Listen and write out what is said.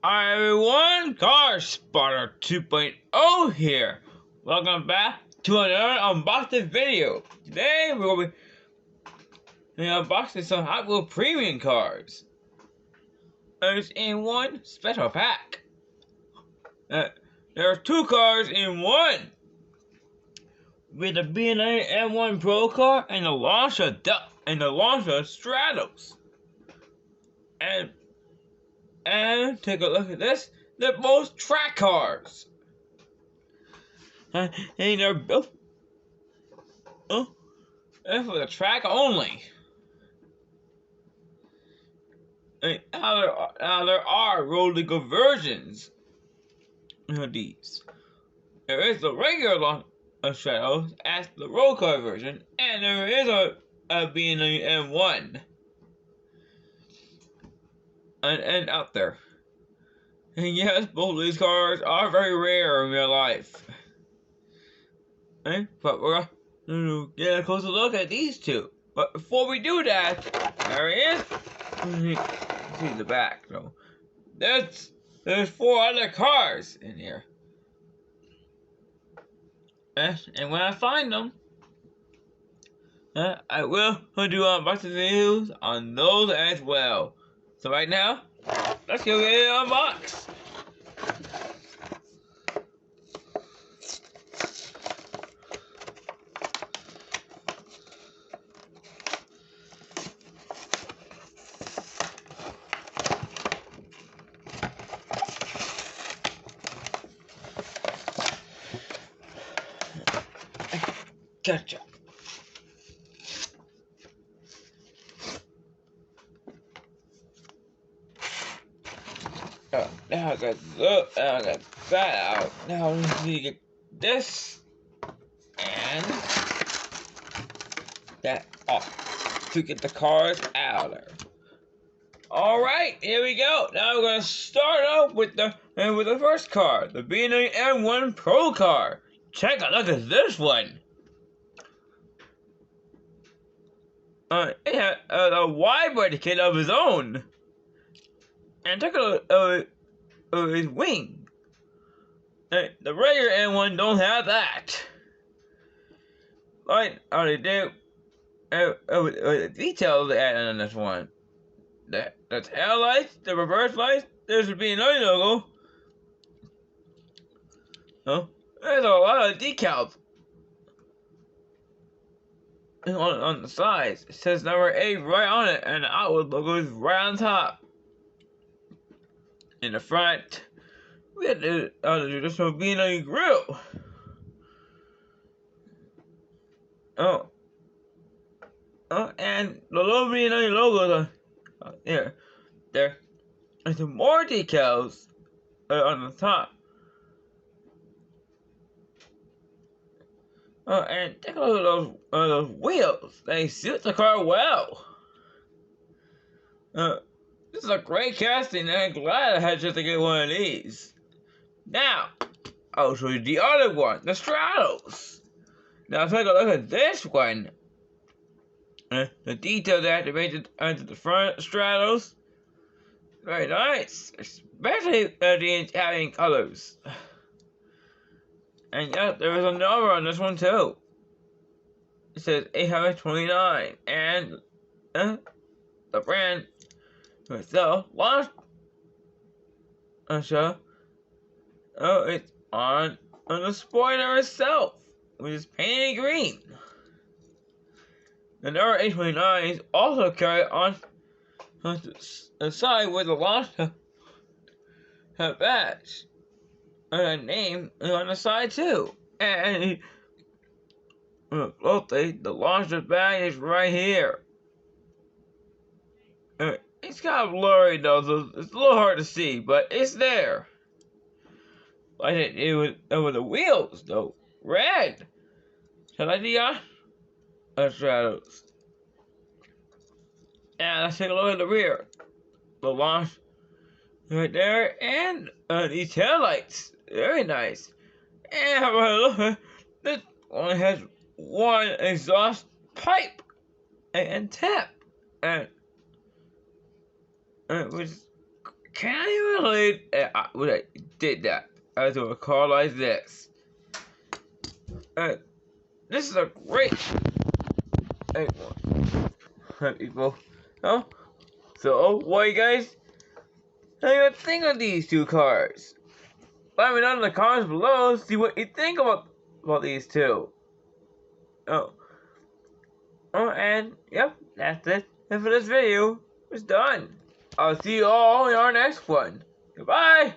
Hi everyone, Car Spotter 2.0 here. Welcome back to another unboxing video. Today we're going to be unboxing some Hot Wheels premium cars. There's in one special pack. There are two cars in one. With the BMW M1 Procar and the Lancia Stratos. And take a look at this. They're both track cars. And they're built for the track only. Now there are road legal versions of these. There is the regular Stratos as the road car version, and there is a BMW M1. And out there. And yes, both of these cars are very rare in real life. But we're going to get a closer look at these two. But before we do that, there he is. See the back though. There's four other cars in here. And when I find them, I will do unboxing videos on those as well. So right now, let's go get it unboxed. Gotcha. Now I got that out. Now we need to get this and that off to get the cars out of there. Alright, here we go. Now we're gonna start off with the first car, the BMW M1 Procar. Check a look at this one. It had a wide body kit of his own. And take a look at his wing. The regular M1 don't have that. Right, they did the details they added on this one. The tail lights, the reverse lights, there should be another logo. There's a lot of decals on the sides. It says number 8 right on it, and the outward logo is right on top. In the front, we had to do this one being a grill. And the logo being a logo here. There's some more decals on the top. And take a look at those wheels. They suit the car well. This is a great casting, and I'm glad I had just to get one of these. Now, I'll show you the other one, the Stratos. Now, take a look at this one. The detail that they made onto the front Stratos. Very nice, especially the Italian colors. And yeah, there is a number on this one too. It says 829, and the brand itself launched. It's on the spoiler itself, which is painted green. The number 829 is also carried on the side with the launch badge. And a name on the side too. And the launcher badge is right here. It's kind of blurry though, so it's a little hard to see, but it's there. Like it with the wheels though, red. So like the Stratos. And let's take a look at the rear. The launch right there, and these taillights. Very nice. And how about a look? This one has one exhaust pipe and tap, and which is Can you believe when I did that? I was with a car like this. This is a great people. Oh, so what you guys? How do you think of these two cars? Let me know in the comments below. See what you think about these two. Oh, and yep, that's it. And for this video, it's done. I'll see you all in our next one. Goodbye.